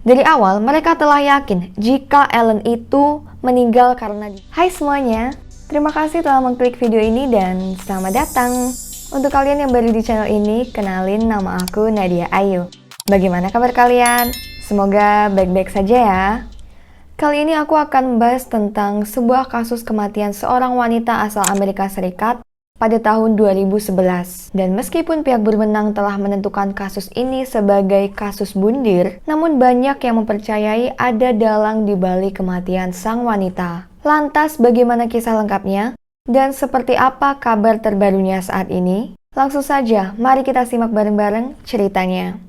Dari awal, mereka telah yakin jika Ellen itu meninggal karena... Hai semuanya, terima kasih telah mengklik video ini dan selamat datang. Untuk kalian yang baru di channel ini, kenalin nama aku Nadia Ayu. Bagaimana kabar kalian? Semoga baik-baik saja ya. Kali ini aku akan membahas tentang sebuah kasus kematian seorang wanita asal Amerika Serikat pada tahun 2011. Dan meskipun pihak berwenang telah menentukan kasus ini sebagai kasus bundir, namun banyak yang mempercayai ada dalang di balik kematian sang wanita. Lantas bagaimana kisah lengkapnya? Dan seperti apa kabar terbarunya saat ini? Langsung saja, mari kita simak bareng-bareng ceritanya.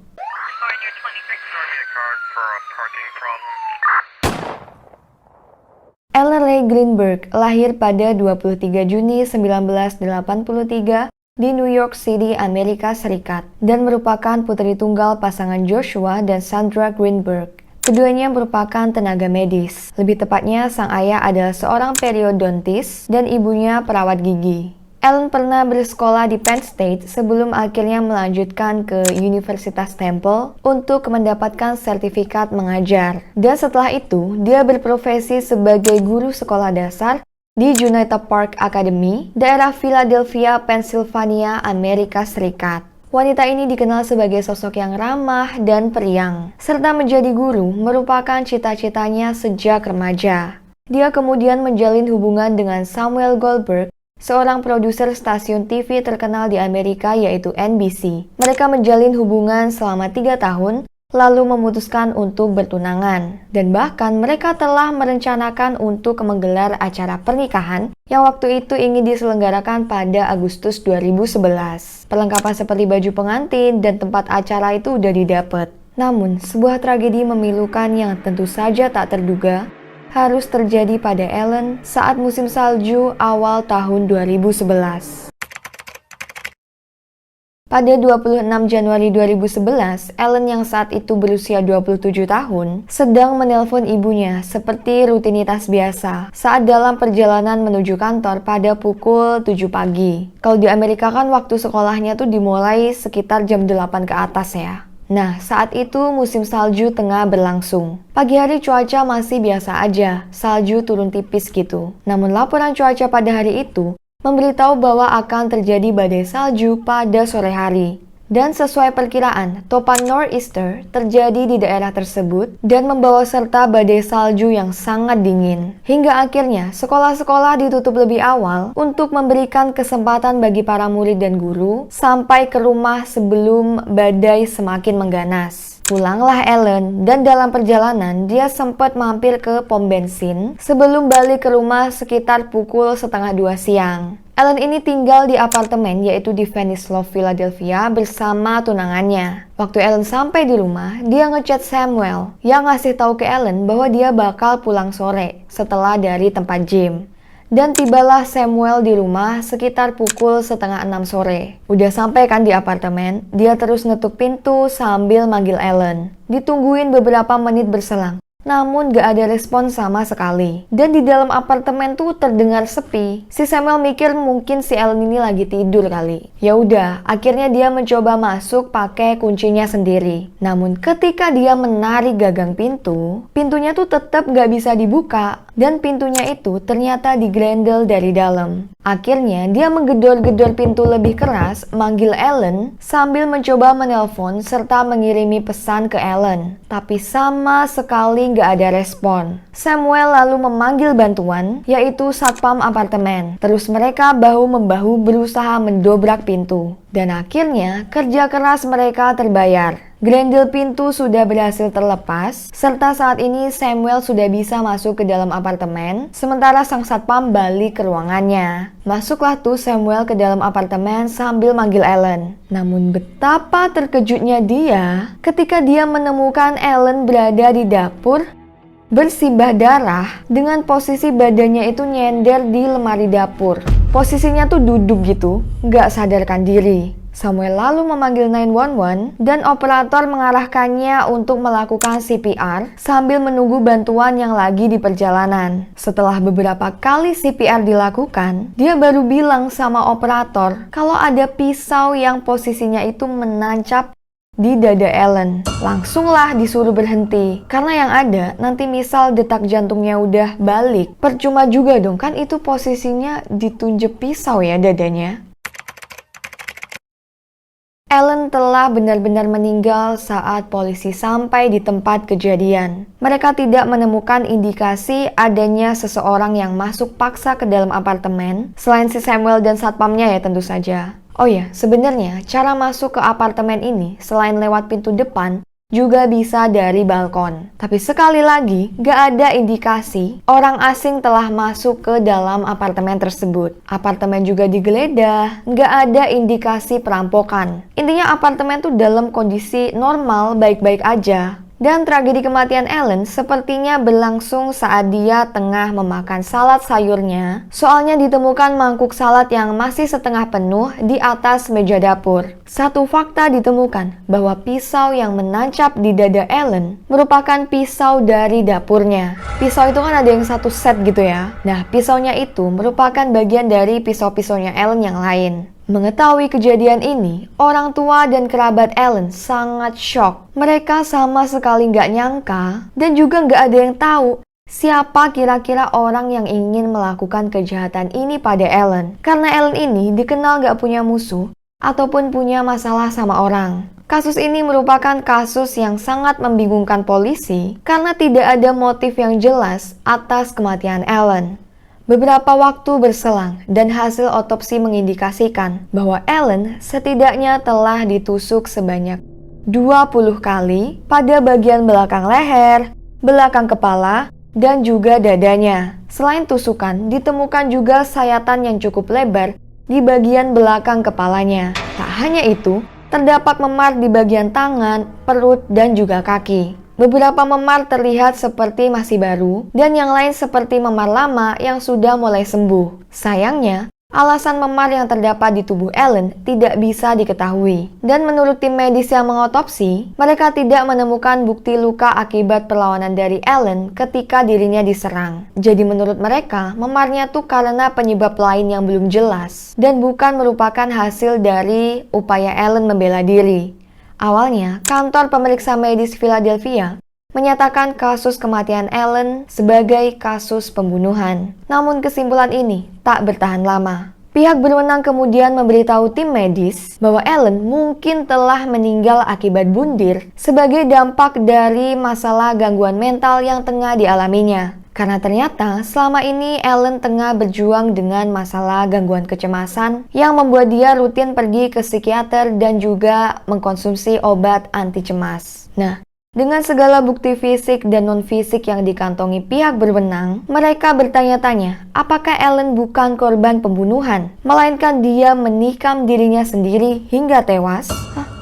Ellen Rae Greenberg lahir pada 23 Juni 1983 di New York City, Amerika Serikat, dan merupakan putri tunggal pasangan Joshua dan Sandra Greenberg. Keduanya merupakan tenaga medis. Lebih tepatnya, sang ayah adalah seorang periodontis dan ibunya perawat gigi. Ellen pernah bersekolah di Penn State sebelum akhirnya melanjutkan ke Universitas Temple untuk mendapatkan sertifikat mengajar. Dan setelah itu, dia berprofesi sebagai guru sekolah dasar di Junita Park Academy, daerah Philadelphia, Pennsylvania, Amerika Serikat. Wanita ini dikenal sebagai sosok yang ramah dan periang, serta menjadi guru merupakan cita-citanya sejak remaja. Dia kemudian menjalin hubungan dengan Samuel Goldberg, seorang produser stasiun TV terkenal di Amerika yaitu NBC. Mereka menjalin hubungan selama 3 tahun, lalu memutuskan untuk bertunangan. Dan bahkan mereka telah merencanakan untuk menggelar acara pernikahan yang waktu itu ingin diselenggarakan pada Agustus 2011. Perlengkapan seperti baju pengantin dan tempat acara itu udah didapat. Namun, sebuah tragedi memilukan yang tentu saja tak terduga harus terjadi pada Ellen saat musim salju awal tahun 2011. Pada 26 Januari 2011, Ellen yang saat itu berusia 27 tahun sedang menelpon ibunya seperti rutinitas biasa saat dalam perjalanan menuju kantor pada pukul 7 pagi. Kalau di Amerika kan waktu sekolahnya tuh dimulai sekitar jam 8 ke atas ya. Nah, saat itu musim salju tengah berlangsung. Pagi hari cuaca masih biasa aja, salju turun tipis gitu. Namun laporan cuaca pada hari itu memberitahu bahwa akan terjadi badai salju pada sore hari. Dan sesuai perkiraan, topan nor'easter terjadi di daerah tersebut dan membawa serta badai salju yang sangat dingin. Hingga akhirnya sekolah-sekolah ditutup lebih awal untuk memberikan kesempatan bagi para murid dan guru sampai ke rumah sebelum badai semakin mengganas. Pulanglah Ellen dan dalam perjalanan dia sempat mampir ke pom bensin sebelum balik ke rumah sekitar pukul 1:30 siang. Ellen ini tinggal di apartemen yaitu di Venice Love, Philadelphia bersama tunangannya. Waktu Ellen sampai di rumah, dia ngechat Samuel yang ngasih tahu ke Ellen bahwa dia bakal pulang sore setelah dari tempat gym. Dan tibalah Samuel di rumah sekitar pukul 5:30 sore. Udah sampai kan di apartemen, dia terus ngetuk pintu sambil manggil Ellen. Ditungguin beberapa menit berselang, namun gak ada respon sama sekali. Dan di dalam apartemen tuh terdengar sepi. Si Samuel mikir mungkin si Ellen ini lagi tidur kali. Ya udah, akhirnya dia mencoba masuk pakai kuncinya sendiri. Namun ketika dia menarik gagang pintu, pintunya tuh tetap gak bisa dibuka. Dan pintunya itu ternyata digrendel dari dalam. Akhirnya dia menggedor-gedor pintu lebih keras, manggil Ellen sambil mencoba menelpon serta mengirimi pesan ke Ellen. Tapi sama sekali nggak ada respon. Samuel lalu memanggil bantuan, yaitu satpam apartemen. Terus mereka bahu-membahu berusaha mendobrak pintu. Dan akhirnya kerja keras mereka terbayar. Grendel pintu sudah berhasil terlepas, serta saat ini Samuel sudah bisa masuk ke dalam apartemen, sementara sang satpam balik ke ruangannya. Masuklah tuh Samuel ke dalam apartemen sambil manggil Ellen. Namun betapa terkejutnya dia ketika dia menemukan Ellen berada di dapur, bersimbah darah dengan posisi badannya itu nyender di lemari dapur. Posisinya tuh duduk gitu, nggak sadarkan diri. Samuel lalu memanggil 911 dan operator mengarahkannya untuk melakukan CPR sambil menunggu bantuan yang lagi di perjalanan. Setelah beberapa kali CPR dilakukan, dia baru bilang sama operator kalau ada pisau yang posisinya itu menancap di dada Ellen. Langsunglah disuruh berhenti, karena yang ada nanti misal detak jantungnya udah balik, percuma juga dong, kan itu posisinya ditunjuk pisau ya dadanya. Ellen telah benar-benar meninggal saat polisi sampai di tempat kejadian. Mereka tidak menemukan indikasi adanya seseorang yang masuk paksa ke dalam apartemen, selain si Samuel dan satpamnya ya tentu saja. Oh ya, sebenarnya cara masuk ke apartemen ini selain lewat pintu depan, juga bisa dari balkon. Tapi sekali lagi, gak ada indikasi orang asing telah masuk ke dalam apartemen tersebut. Apartemen juga digeledah, gak ada indikasi perampokan. Intinya apartemen tuh dalam kondisi normal, baik-baik aja. Dan tragedi kematian Ellen sepertinya berlangsung saat dia tengah memakan salad sayurnya. Soalnya ditemukan mangkuk salad yang masih setengah penuh di atas meja dapur. Satu fakta ditemukan bahwa pisau yang menancap di dada Ellen merupakan pisau dari dapurnya. Pisau itu kan ada yang satu set gitu ya. Nah, pisaunya itu merupakan bagian dari pisau-pisaunya Ellen yang lain. Mengetahui kejadian ini, orang tua dan kerabat Ellen sangat shock. Mereka sama sekali nggak nyangka dan juga nggak ada yang tahu siapa kira-kira orang yang ingin melakukan kejahatan ini pada Ellen. Karena Ellen ini dikenal nggak punya musuh ataupun punya masalah sama orang. Kasus ini merupakan kasus yang sangat membingungkan polisi karena tidak ada motif yang jelas atas kematian Ellen. Beberapa waktu berselang dan hasil otopsi mengindikasikan bahwa Ellen setidaknya telah ditusuk sebanyak 20 kali pada bagian belakang leher, belakang kepala, dan juga dadanya. Selain tusukan, ditemukan juga sayatan yang cukup lebar di bagian belakang kepalanya. Tak hanya itu, terdapat memar di bagian tangan, perut, dan juga kaki. Beberapa memar terlihat seperti masih baru, dan yang lain seperti memar lama yang sudah mulai sembuh. Sayangnya, alasan memar yang terdapat di tubuh Ellen tidak bisa diketahui. Dan menurut tim medis yang mengotopsi, mereka tidak menemukan bukti luka akibat perlawanan dari Ellen ketika dirinya diserang. Jadi menurut mereka, memarnya tuh karena penyebab lain yang belum jelas, dan bukan merupakan hasil dari upaya Ellen membela diri. Awalnya, kantor pemeriksa medis Philadelphia menyatakan kasus kematian Ellen sebagai kasus pembunuhan. Namun kesimpulan ini tak bertahan lama. Pihak berwenang kemudian memberitahu tim medis bahwa Ellen mungkin telah meninggal akibat bundir sebagai dampak dari masalah gangguan mental yang tengah dialaminya. Karena ternyata selama ini Ellen tengah berjuang dengan masalah gangguan kecemasan yang membuat dia rutin pergi ke psikiater dan juga mengkonsumsi obat anti cemas. Nah, dengan segala bukti fisik dan non-fisik yang dikantongi pihak berwenang, mereka bertanya-tanya apakah Ellen bukan korban pembunuhan, melainkan dia menikam dirinya sendiri hingga tewas.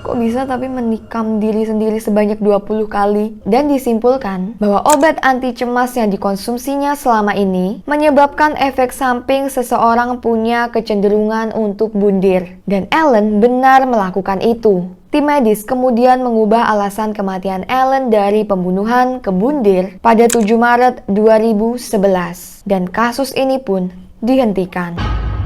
Kok bisa tapi menikam diri sendiri sebanyak 20 kali? Dan disimpulkan bahwa obat anti cemas yang dikonsumsinya selama ini menyebabkan efek samping seseorang punya kecenderungan untuk bundir. Dan Ellen benar melakukan itu. Tim medis kemudian mengubah alasan kematian Ellen dari pembunuhan ke bundir pada 7 Maret 2011. Dan kasus ini pun dihentikan.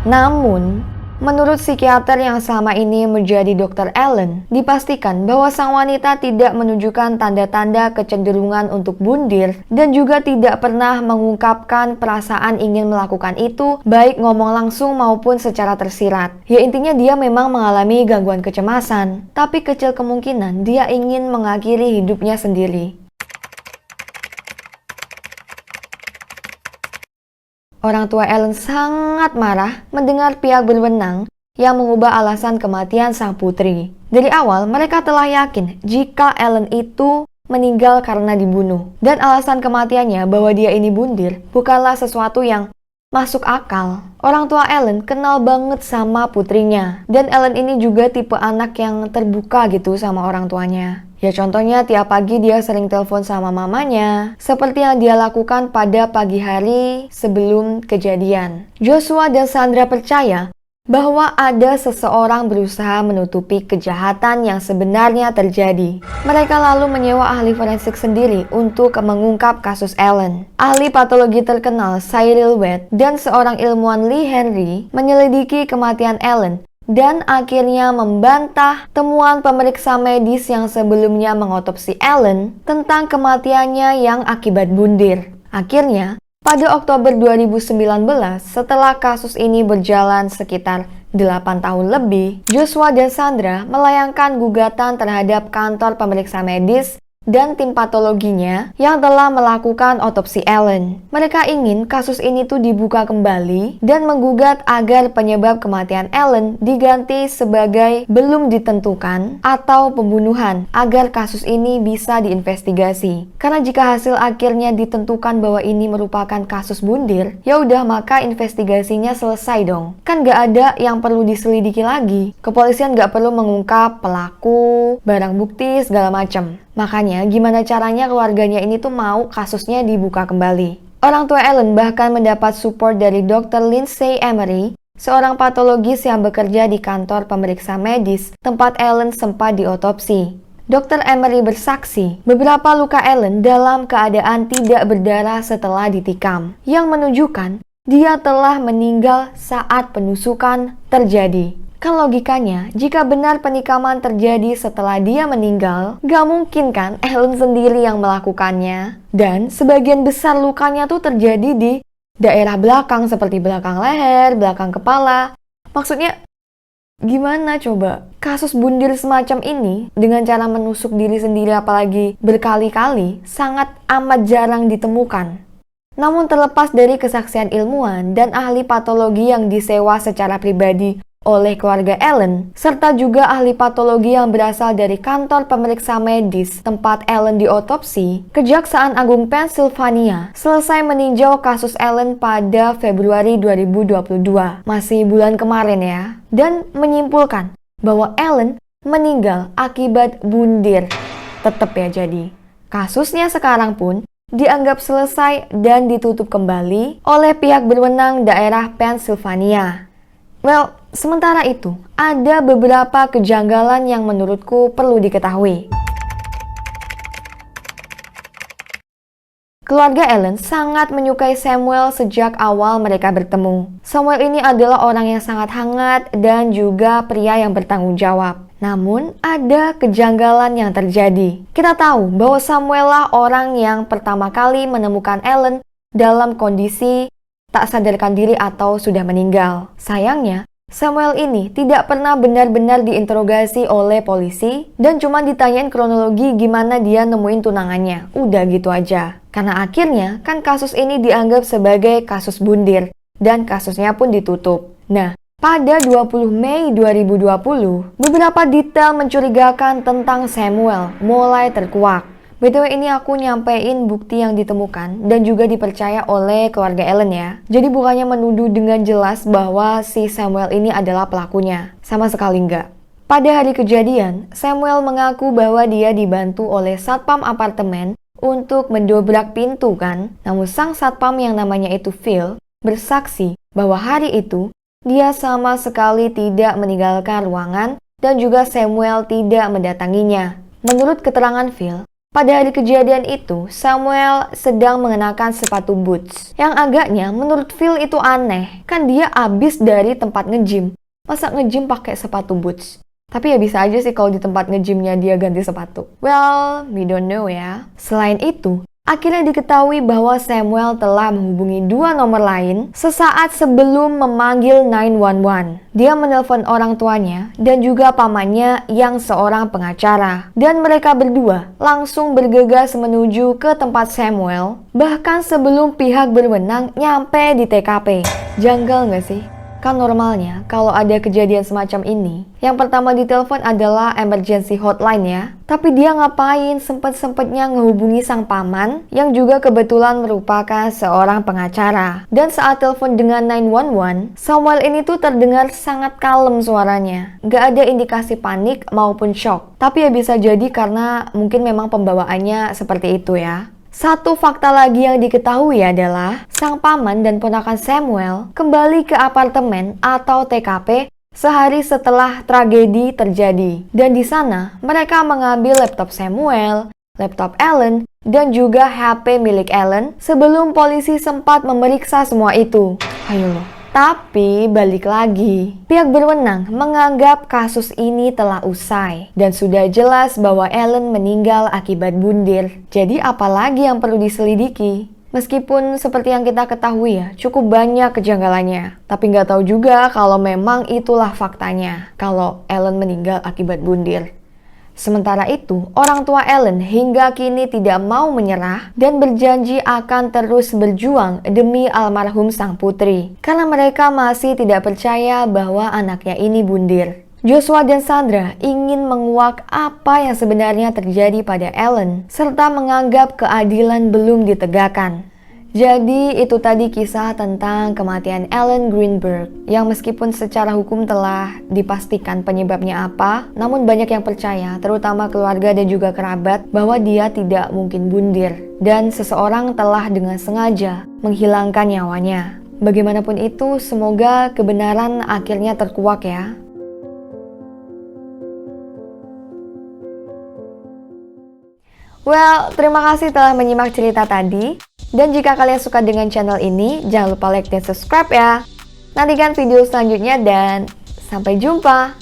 Namun, menurut psikiater yang selama ini menjadi dokter Ellen, dipastikan bahwa sang wanita tidak menunjukkan tanda-tanda kecenderungan untuk bundir dan juga tidak pernah mengungkapkan perasaan ingin melakukan itu, baik ngomong langsung maupun secara tersirat. Ya intinya dia memang mengalami gangguan kecemasan, tapi kecil kemungkinan dia ingin mengakhiri hidupnya sendiri. Orang tua Ellen sangat marah mendengar pihak berwenang yang mengubah alasan kematian sang putri. Dari awal, mereka telah yakin jika Ellen itu meninggal karena dibunuh. Dan alasan kematiannya bahwa dia ini bundir bukanlah sesuatu yang masuk akal. Orang tua Ellen kenal banget sama putrinya. Dan Ellen ini juga tipe anak yang terbuka gitu sama orang tuanya. Ya contohnya tiap pagi dia sering telepon sama mamanya, seperti yang dia lakukan pada pagi hari sebelum kejadian. Joshua dan Sandra percaya bahwa ada seseorang berusaha menutupi kejahatan yang sebenarnya terjadi. Mereka lalu menyewa ahli forensik sendiri untuk mengungkap kasus Ellen. Ahli patologi terkenal Cyril Wade dan seorang ilmuwan Lee Henry menyelidiki kematian Ellen dan akhirnya membantah temuan pemeriksa medis yang sebelumnya mengotopsi Ellen tentang kematiannya yang akibat bunuh. Akhirnya, pada Oktober 2019, setelah kasus ini berjalan sekitar 8 tahun lebih, Joshua dan Sandra melayangkan gugatan terhadap kantor pemeriksa medis dan tim patologinya yang telah melakukan otopsi Ellen. Mereka ingin kasus ini tuh dibuka kembali dan menggugat agar penyebab kematian Ellen diganti sebagai belum ditentukan atau pembunuhan agar kasus ini bisa diinvestigasi. Karena jika hasil akhirnya ditentukan bahwa ini merupakan kasus bunuh, ya udah maka investigasinya selesai dong. Kan gak ada yang perlu diselidiki lagi. Kepolisian gak perlu mengungkap pelaku, barang bukti, segala macam. Makanya, gimana caranya keluarganya ini tuh mau kasusnya dibuka kembali. Orang tua Ellen bahkan mendapat support dari Dr. Lindsay Emery, seorang patologis yang bekerja di kantor pemeriksa medis tempat Ellen sempat diotopsi. Dr. Emery bersaksi, beberapa luka Ellen dalam keadaan tidak berdarah setelah ditikam, yang menunjukkan dia telah meninggal saat penusukan terjadi. Kan logikanya, jika benar penikaman terjadi setelah dia meninggal, gak mungkin kan Ellen sendiri yang melakukannya. Dan sebagian besar lukanya tuh terjadi di daerah belakang seperti belakang leher, belakang kepala. Maksudnya, gimana coba? Kasus bunuh semacam ini dengan cara menusuk diri sendiri apalagi berkali-kali sangat amat jarang ditemukan. Namun terlepas dari kesaksian ilmuwan dan ahli patologi yang disewa secara pribadi oleh keluarga Ellen, serta juga ahli patologi yang berasal dari kantor pemeriksa medis tempat Ellen diotopsi, Kejaksaan Agung Pennsylvania selesai meninjau kasus Ellen pada Februari 2022, masih bulan kemarin ya, dan menyimpulkan bahwa Ellen meninggal akibat bunuh. Tetap ya jadi. Kasusnya sekarang pun dianggap selesai dan ditutup kembali oleh pihak berwenang daerah Pennsylvania. Well, sementara itu, ada beberapa kejanggalan yang menurutku perlu diketahui. Keluarga Ellen sangat menyukai Samuel sejak awal mereka bertemu. Samuel ini adalah orang yang sangat hangat dan juga pria yang bertanggung jawab. Namun, ada kejanggalan yang terjadi. Kita tahu bahwa Samuel lah orang yang pertama kali menemukan Ellen dalam kondisi tak sadarkan diri atau sudah meninggal. Sayangnya, Samuel ini tidak pernah benar-benar diinterogasi oleh polisi dan cuma ditanyain kronologi gimana dia nemuin tunangannya. Udah gitu aja. Karena akhirnya kan kasus ini dianggap sebagai kasus bunuh dan kasusnya pun ditutup. Nah, pada 20 Mei 2020, beberapa detail mencurigakan tentang Samuel mulai terkuak. BTW ini aku nyampein bukti yang ditemukan dan juga dipercaya oleh keluarga Ellen ya. Jadi bukannya menuduh dengan jelas bahwa si Samuel ini adalah pelakunya. Sama sekali enggak. Pada hari kejadian, Samuel mengaku bahwa dia dibantu oleh satpam apartemen untuk mendobrak pintu kan. Namun sang satpam yang namanya itu Phil bersaksi bahwa hari itu dia sama sekali tidak meninggalkan ruangan dan juga Samuel tidak mendatanginya. Menurut keterangan Phil, pada hari kejadian itu, Samuel sedang mengenakan sepatu boots. Yang agaknya menurut Phil itu aneh, kan dia abis dari tempat nge-gym. Masa nge-gym pakai sepatu boots? Tapi ya bisa aja sih kalau di tempat nge-gymnya dia ganti sepatu. Well, we don't know ya. Selain itu, akhirnya diketahui bahwa Samuel telah menghubungi 2 nomor lain sesaat sebelum memanggil 911. Dia menelpon orang tuanya dan juga pamannya yang seorang pengacara. Dan mereka berdua langsung bergegas menuju ke tempat Samuel, bahkan sebelum pihak berwenang nyampe di TKP. Janggal nggak sih? Kan normalnya kalau ada kejadian semacam ini, yang pertama ditelepon adalah emergency hotline ya. Tapi dia ngapain sempet-sempetnya ngehubungi sang paman yang juga kebetulan merupakan seorang pengacara. Dan saat telepon dengan 911, Samuel ini tuh terdengar sangat kalem suaranya. Gak ada indikasi panik maupun shock. Tapi ya bisa jadi karena mungkin memang pembawaannya seperti itu ya. Satu fakta lagi yang diketahui adalah sang paman dan ponakan Samuel kembali ke apartemen atau TKP sehari setelah tragedi terjadi. Dan di sana mereka mengambil laptop Samuel, laptop Ellen, dan juga HP milik Ellen sebelum polisi sempat memeriksa semua itu. Ayo loh, Tapi balik lagi, pihak berwenang menganggap kasus ini telah usai dan sudah jelas bahwa Ellen meninggal akibat bunuh. Jadi apalagi yang perlu diselidiki? Meskipun seperti yang kita ketahui ya, cukup banyak kejanggalannya. Tapi nggak tahu juga kalau memang itulah faktanya, kalau Ellen meninggal akibat bunuh. Sementara itu, orang tua Ellen hingga kini tidak mau menyerah dan berjanji akan terus berjuang demi almarhum sang putri. Karena mereka masih tidak percaya bahwa anaknya ini bunuh. Joshua dan Sandra ingin menguak apa yang sebenarnya terjadi pada Ellen, serta menganggap keadilan belum ditegakkan. Jadi itu tadi kisah tentang kematian Allen Greenberg yang meskipun secara hukum telah dipastikan penyebabnya apa, namun banyak yang percaya, terutama keluarga dan juga kerabat, bahwa dia tidak mungkin bunuh dan seseorang telah dengan sengaja menghilangkan nyawanya. Bagaimanapun itu, semoga kebenaran akhirnya terkuak ya. Well, terima kasih telah menyimak cerita tadi. Dan jika kalian suka dengan channel ini, jangan lupa like dan subscribe ya. Nantikan video selanjutnya dan sampai jumpa.